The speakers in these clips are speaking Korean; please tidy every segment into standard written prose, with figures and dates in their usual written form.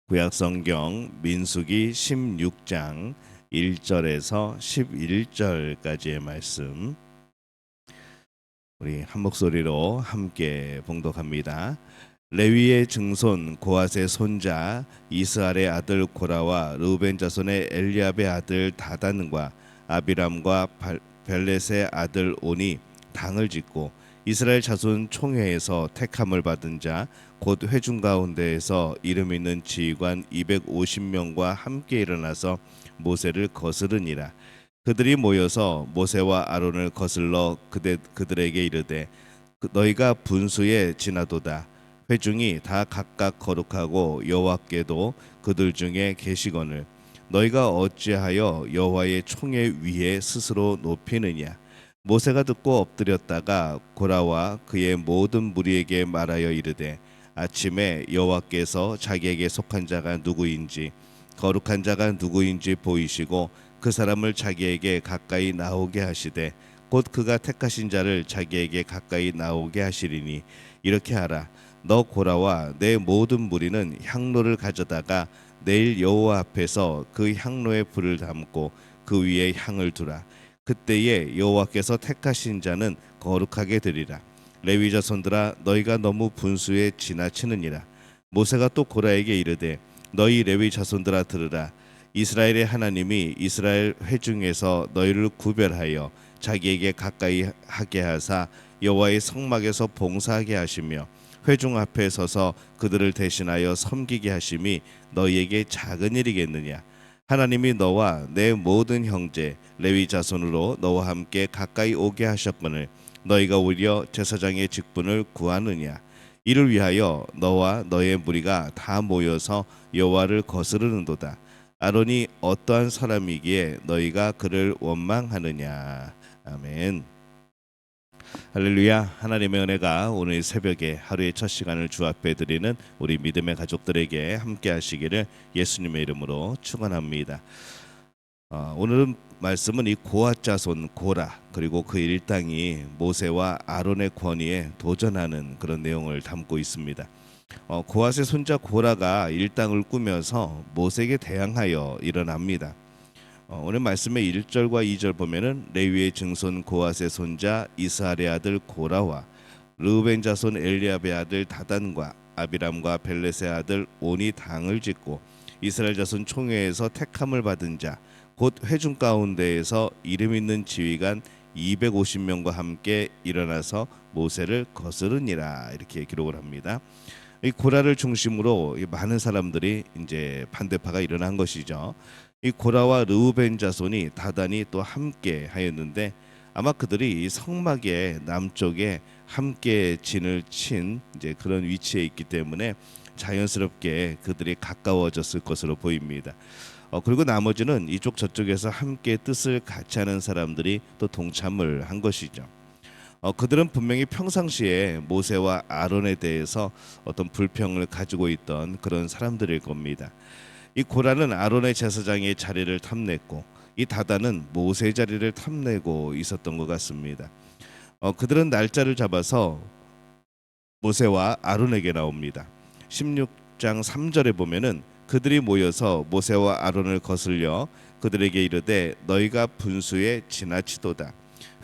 구약성경 민수기 16장 1절에서 11절까지의 말씀, 우리 한 목소리로 함께 봉독합니다. 레위의 증손 고핫의 손자 이스할의 아들 고라와 르우벤 자손의 엘리압의 아들 다단과 아비람과 벨렛의 아들 온이 당을 짓고 이스라엘 자손 총회에서 택함을 받은 자 곧 회중 가운데에서 이름 있는 지휘관 250명과 함께 일어나서 모세를 거스르니라. 그들이 모여서 모세와 아론을 거슬러 그들에게 이르되 너희가 분수에 지나도다. 회중이 다 각각 거룩하고 여호와께도 그들 중에 계시거늘 너희가 어찌하여 여호와의 총회 위에 스스로 높이느냐. 모세가 듣고 엎드렸다가 고라와 그의 모든 무리에게 말하여 이르되 아침에 여호와께서 자기에게 속한 자가 누구인지 거룩한 자가 누구인지 보이시고 그 사람을 자기에게 가까이 나오게 하시되 곧 그가 택하신 자를 자기에게 가까이 나오게 하시리니 이렇게 하라. 너 고라와 내 모든 무리는 향로를 가져다가 내일 여호와 앞에서 그 향로에 불을 담고 그 위에 향을 두라. 그때에 여호와께서 택하신 자는 거룩하게 되리라. 레위 자손들아 너희가 너무 분수에 지나치느니라. 모세가 또 고라에게 이르되 너희 레위 자손들아 들으라. 이스라엘의 하나님이 이스라엘 회중에서 너희를 구별하여 자기에게 가까이 하게 하사 여호와의 성막에서 봉사하게 하시며 회중 앞에 서서 그들을 대신하여 섬기게 하심이 너희에게 작은 일이겠느냐. 하나님이 너와 내 모든 형제 레위 자손으로 너와 함께 가까이 오게 하셨거늘 너희가 오히려 제사장의 직분을 구하느냐. 이를 위하여 너와 너의 무리가 다 모여서 여호와를 거스르는도다. 아론이 어떠한 사람이기에 너희가 그를 원망하느냐. 아멘. 할렐루야. 하나님의 은혜가 오늘 새벽에 하루의 첫 시간을 주 앞에 드리는 우리 믿음의 가족들에게 함께 하시기를 예수님의 이름으로 축원합니다. 오늘은 말씀은 이 고핫 자손 고라 그리고 그 일당이 모세와 아론의 권위에 도전하는 그런 내용을 담고 있습니다. 고핫의 손자 고라가 일당을 꾸며서 모세에게 대항하여 일어납니다. 오늘 말씀의 1절과 2절 보면은 레위의 증손 고핫의 손자 이스할의 아들 고라와 르우벤 자손 엘리압의 아들 다단과 아비람과 벨렛의 아들 온이 당을 짓고 이스라엘 자손 총회에서 택함을 받은 자 곧 회중 가운데에서 이름 있는 지휘관 250명과 함께 일어나서 모세를 거스르니라. 이렇게 기록을 합니다. 이 고라를 중심으로 많은 사람들이 이제 반대파가 일어난 것이죠. 이 고라와 르우벤 자손이 다단이 또 함께 하였는데 아마 그들이 성막의 남쪽에 함께 진을 친 이제 그런 위치에 있기 때문에 자연스럽게 그들이 가까워졌을 것으로 보입니다. 그리고 나머지는 이쪽 저쪽에서 함께 뜻을 같이 하는 사람들이 또 동참을 한 것이죠. 그들은 분명히 평상시에 모세와 아론에 대해서 어떤 불평을 가지고 있던 그런 사람들일 겁니다. 이 고라는 아론의 제사장의 자리를 탐냈고 이 다단은 모세의 자리를 탐내고 있었던 것 같습니다. 그들은 날짜를 잡아서 모세와 아론에게 나옵니다. 16장 3절에 보면은 그들이 모여서 모세와 아론을 거슬려 그들에게 이르되 너희가 분수에 지나치도다.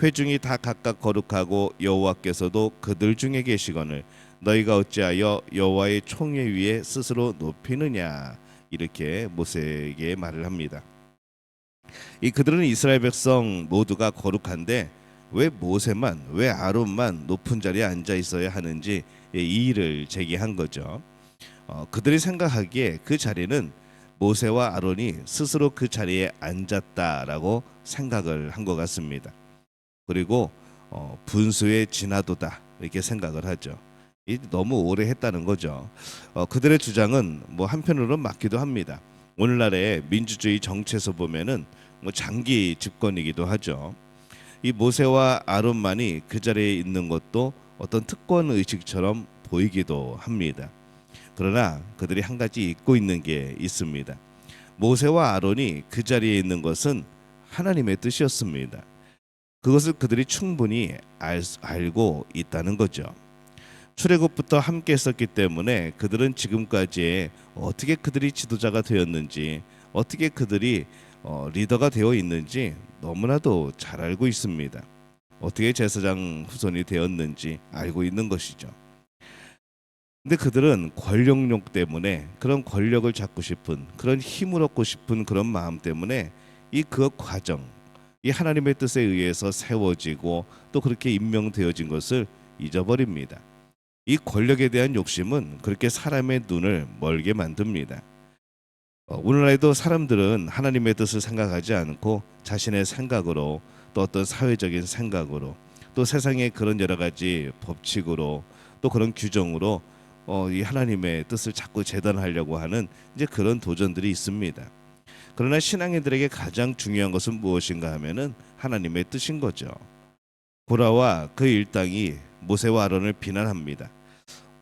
회중이 다 각각 거룩하고 여호와께서도 그들 중에 계시거늘 너희가 어찌하여 여호와의 총회 위에 스스로 높이느냐. 이렇게 모세에게 말을 합니다. 이 그들은 이스라엘 백성 모두가 거룩한데 왜 모세만, 왜 아론만 높은 자리에 앉아 있어야 하는지 이의를 제기한 거죠. 그들이 생각하기에 그 자리는 모세와 아론이 스스로 그 자리에 앉았다라고 생각을 한 것 같습니다. 그리고 분수에 지나도다 이렇게 생각을 하죠. 너무 오래 했다는 거죠. 그들의 주장은 뭐 한편으로는 맞기도 합니다. 오늘날의 민주주의 정치에서 보면은 뭐 장기 집권이기도 하죠. 이 모세와 아론만이 그 자리에 있는 것도 어떤 특권 의식처럼 보이기도 합니다. 그러나 그들이 한 가지 잊고 있는 게 있습니다. 모세와 아론이 그 자리에 있는 것은 하나님의 뜻이었습니다. 그것을 그들이 충분히 알고 있다는 거죠. 출애굽부터 함께 했었기 때문에 그들은 지금까지의 어떻게 그들이 지도자가 되었는지, 어떻게 그들이 리더가 되어 있는지 너무나도 잘 알고 있습니다. 어떻게 제사장 후손이 되었는지 알고 있는 것이죠. 근데 그들은 권력욕 때문에, 그런 권력을 잡고 싶은, 그런 힘을 얻고 싶은 그런 마음 때문에 이 그 과정, 이 하나님의 뜻에 의해서 세워지고 또 그렇게 임명되어진 것을 잊어버립니다. 이 권력에 대한 욕심은 그렇게 사람의 눈을 멀게 만듭니다. 오늘날에도 사람들은 하나님의 뜻을 생각하지 않고 자신의 생각으로, 또 어떤 사회적인 생각으로, 또 세상의 그런 여러 가지 법칙으로, 또 그런 규정으로 이 하나님의 뜻을 자꾸 재단하려고 하는 이제 그런 도전들이 있습니다. 그러나 신앙인들에게 가장 중요한 것은 무엇인가 하면은 하나님의 뜻인 거죠. 고라와 그 일당이 모세와 아론을 비난합니다.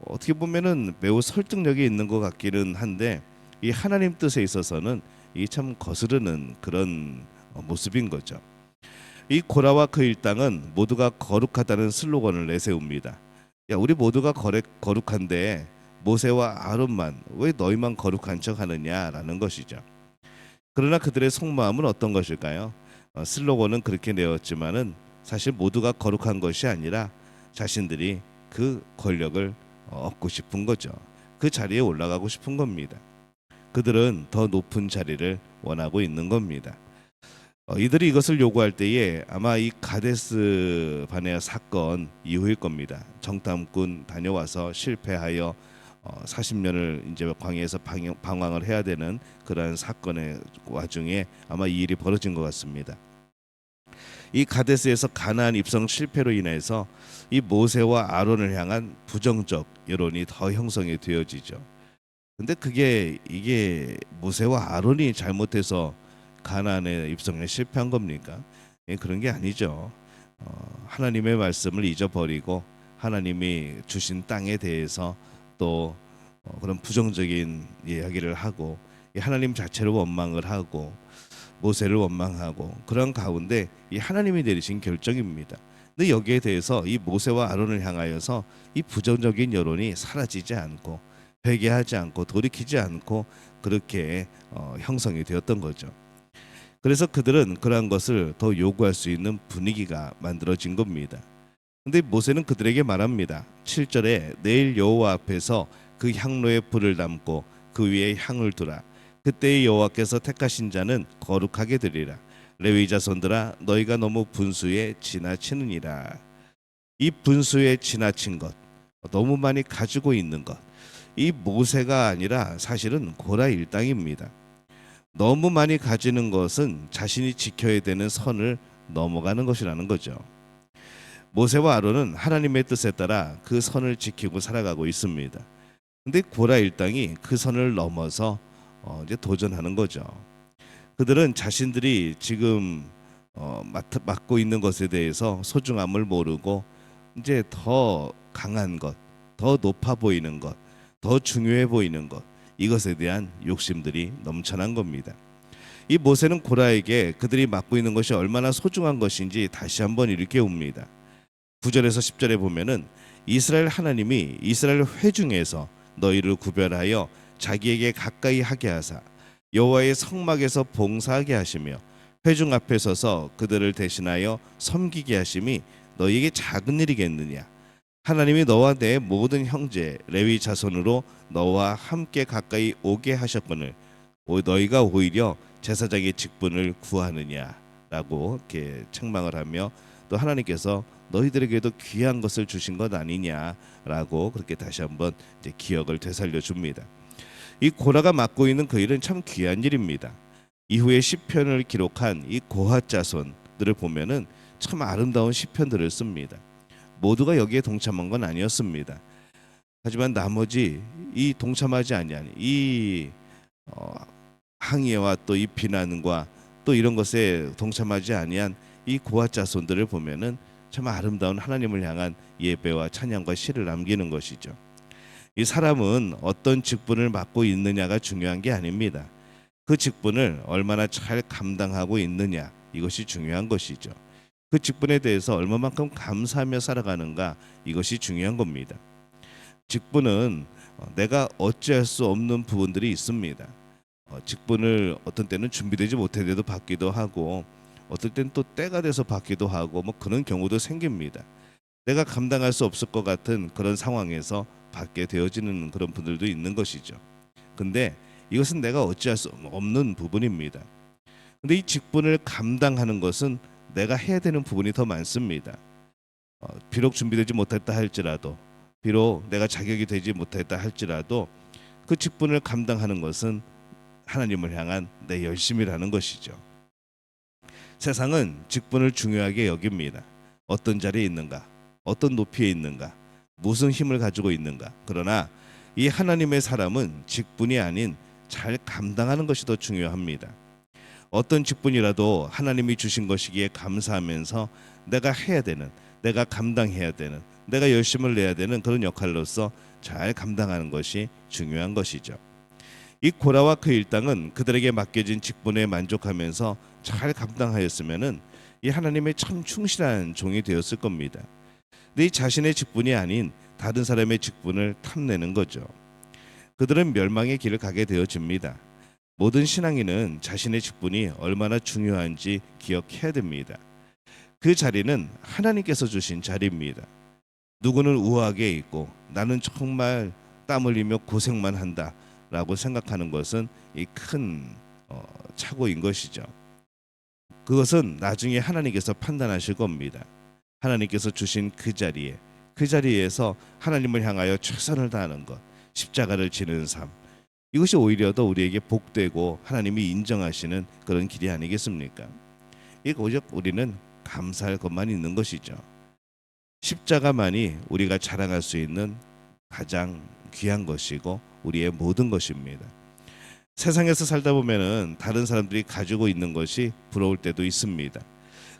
어떻게 보면은 매우 설득력이 있는 것 같기는 한데, 이 하나님 뜻에 있어서는 이 참 거스르는 그런 모습인 거죠. 이 고라와 그 일당은 모두가 거룩하다는 슬로건을 내세웁니다. 야, 우리 모두가 거룩한데 모세와 아론만 왜 너희만 거룩한 척 하느냐라는 것이죠. 그러나 그들의 속마음은 어떤 것일까요? 슬로건은 그렇게 내었지만은 사실 모두가 거룩한 것이 아니라 자신들이 그 권력을 얻고 싶은 거죠. 그 자리에 올라가고 싶은 겁니다. 그들은 더 높은 자리를 원하고 있는 겁니다. 이들이 이것을 요구할 때에 아마 이 가데스 바네아 사건 이후일 겁니다. 정탐꾼 다녀와서 실패하여 40년을 이제 광야에서 방황을 해야 되는 그러한 사건의 와중에 아마 이 일이 벌어진 것 같습니다. 이 가데스에서 가나안 입성 실패로 인해서 이 모세와 아론을 향한 부정적 여론이 더 형성이 되어지죠. 근데 이게 모세와 아론이 잘못해서 가나안의 입성에 실패한 겁니까? 그런 게 아니죠. 하나님의 말씀을 잊어버리고 하나님이 주신 땅에 대해서 또 그런 부정적인 이야기를 하고 하나님 자체를 원망을 하고 모세를 원망하고, 그런 가운데 이 하나님이 내리신 결정입니다. 근데 여기에 대해서 이 모세와 아론을 향하여서 이 부정적인 여론이 사라지지 않고 회개하지 않고 돌이키지 않고 그렇게 형성이 되었던 거죠. 그래서 그들은 그러한 것을 더 요구할 수 있는 분위기가 만들어진 겁니다. 근데 모세는 그들에게 말합니다. 7절에 내일 여호와 앞에서 그 향로에 불을 담고 그 위에 향을 두라. 그때의 여호와께서 택하신 자는 거룩하게 되리라. 레위 자손들아 너희가 너무 분수에 지나치느니라. 이 분수에 지나친 것, 너무 많이 가지고 있는 것, 이 모세가 아니라 사실은 고라 일당입니다. 너무 많이 가지는 것은 자신이 지켜야 되는 선을 넘어가는 것이라는 거죠. 모세와 아론은 하나님의 뜻에 따라 그 선을 지키고 살아가고 있습니다. 근데 고라 일당이 그 선을 넘어서 이제 도전하는 거죠. 그들은 자신들이 지금 맡고 있는 것에 대해서 소중함을 모르고 이제 더 강한 것, 더 높아 보이는 것, 더 중요해 보이는 것, 이것에 대한 욕심들이 넘쳐난 겁니다. 이 모세는 고라에게 그들이 맡고 있는 것이 얼마나 소중한 것인지 다시 한번 일깨웁니다. 9절에서 10절에 보면은 이스라엘 하나님이 이스라엘 회중에서 너희를 구별하여 자기에게 가까이 하게 하사 여호와의 성막에서 봉사하게 하시며 회중 앞에 서서 그들을 대신하여 섬기게 하심이 너희에게 작은 일이겠느냐. 하나님이 너와 내 모든 형제 레위 자손으로 너와 함께 가까이 오게 하셨거늘 너희가 오히려 제사장의 직분을 구하느냐라고 이렇게 책망을 하며, 또 하나님께서 너희들에게도 귀한 것을 주신 것 아니냐라고 그렇게 다시 한번 이제 기억을 되살려 줍니다. 이 고라가 맡고 있는 그 일은 참 귀한 일입니다. 이후에 시편을 기록한 이 고핫 자손들을 보면은 참 아름다운 시편들을 씁니다. 모두가 여기에 동참한 건 아니었습니다. 하지만 나머지 이 동참하지 아니한 이 항의와 또 이 비난과 또 이런 것에 동참하지 아니한 이 고핫 자손들을 보면은 참 아름다운 하나님을 향한 예배와 찬양과 시를 남기는 것이죠. 이 사람은 어떤 직분을 맡고 있느냐가 중요한 게 아닙니다. 그 직분을 얼마나 잘 감당하고 있느냐, 이것이 중요한 것이죠. 그 직분에 대해서 얼마만큼 감사하며 살아가는가, 이것이 중요한 겁니다. 직분은 내가 어찌할 수 없는 부분들이 있습니다. 직분을 어떤 때는 준비되지 못할 때도 받기도 하고 어떨 땐 또 때가 돼서 받기도 하고 뭐 그런 경우도 생깁니다. 내가 감당할 수 없을 것 같은 그런 상황에서 받게 되어지는 그런 분들도 있는 것이죠. 근데 이것은 내가 어찌할 수 없는 부분입니다. 근데 이 직분을 감당하는 것은 내가 해야 되는 부분이 더 많습니다. 비록 준비되지 못했다 할지라도, 비록 내가 자격이 되지 못했다 할지라도 그 직분을 감당하는 것은 하나님을 향한 내 열심이라는 것이죠. 세상은 직분을 중요하게 여깁니다. 어떤 자리에 있는가, 어떤 높이에 있는가, 무슨 힘을 가지고 있는가. 그러나 이 하나님의 사람은 직분이 아닌 잘 감당하는 것이 더 중요합니다. 어떤 직분이라도 하나님이 주신 것이기에 감사하면서 내가 해야 되는, 내가 감당해야 되는, 내가 열심을 내야 되는 그런 역할로서 잘 감당하는 것이 중요한 것이죠. 이 고라와 그 일당은 그들에게 맡겨진 직분에 만족하면서 잘 감당하였으면은 이 하나님의 참 충실한 종이 되었을 겁니다. 근데 이 자신의 직분이 아닌 다른 사람의 직분을 탐내는 거죠. 그들은 멸망의 길을 가게 되어집니다. 모든 신앙인은 자신의 직분이 얼마나 중요한지 기억해야 됩니다. 그 자리는 하나님께서 주신 자리입니다. 누구는 우아하게 있고 나는 정말 땀 흘리며 고생만 한다라고 생각하는 것은 이 큰 착오인 것이죠. 그것은 나중에 하나님께서 판단하실 겁니다. 하나님께서 주신 그 자리에, 그 자리에서 하나님을 향하여 최선을 다하는 것, 십자가를 지는 삶, 이것이 오히려 더 우리에게 복되고 하나님이 인정하시는 그런 길이 아니겠습니까? 오직 우리는 감사할 것만 있는 것이죠. 십자가만이 우리가 자랑할 수 있는 가장 귀한 것이고 우리의 모든 것입니다. 세상에서 살다 보면은 다른 사람들이 가지고 있는 것이 부러울 때도 있습니다.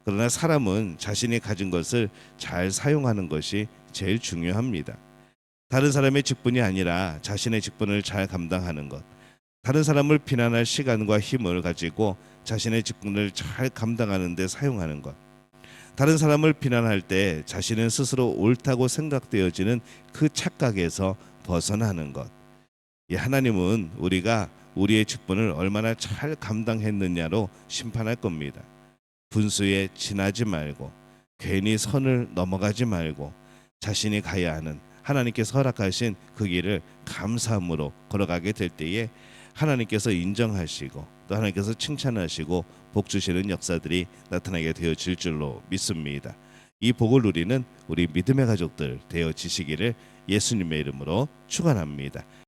그러나 사람은 자신이 가진 것을 잘 사용하는 것이 제일 중요합니다. 다른 사람의 직분이 아니라 자신의 직분을 잘 감당하는 것, 다른 사람을 비난할 시간과 힘을 가지고 자신의 직분을 잘 감당하는 데 사용하는 것, 다른 사람을 비난할 때 자신은 스스로 옳다고 생각되어지는 그 착각에서 벗어나는 것. 이 하나님은 우리가 우리의 직분을 얼마나 잘 감당했느냐로 심판할 겁니다. 분수에 지나지 말고 괜히 선을 넘어가지 말고 자신이 가야 하는 하나님께서 허락하신 그 길을 감사함으로 걸어가게 될 때에 하나님께서 인정하시고 또 하나님께서 칭찬하시고 복 주시는 역사들이 나타나게 되어질 줄로 믿습니다. 이 복을 누리는 우리 믿음의 가족들 되어지시기를 예수님의 이름으로 축원합니다.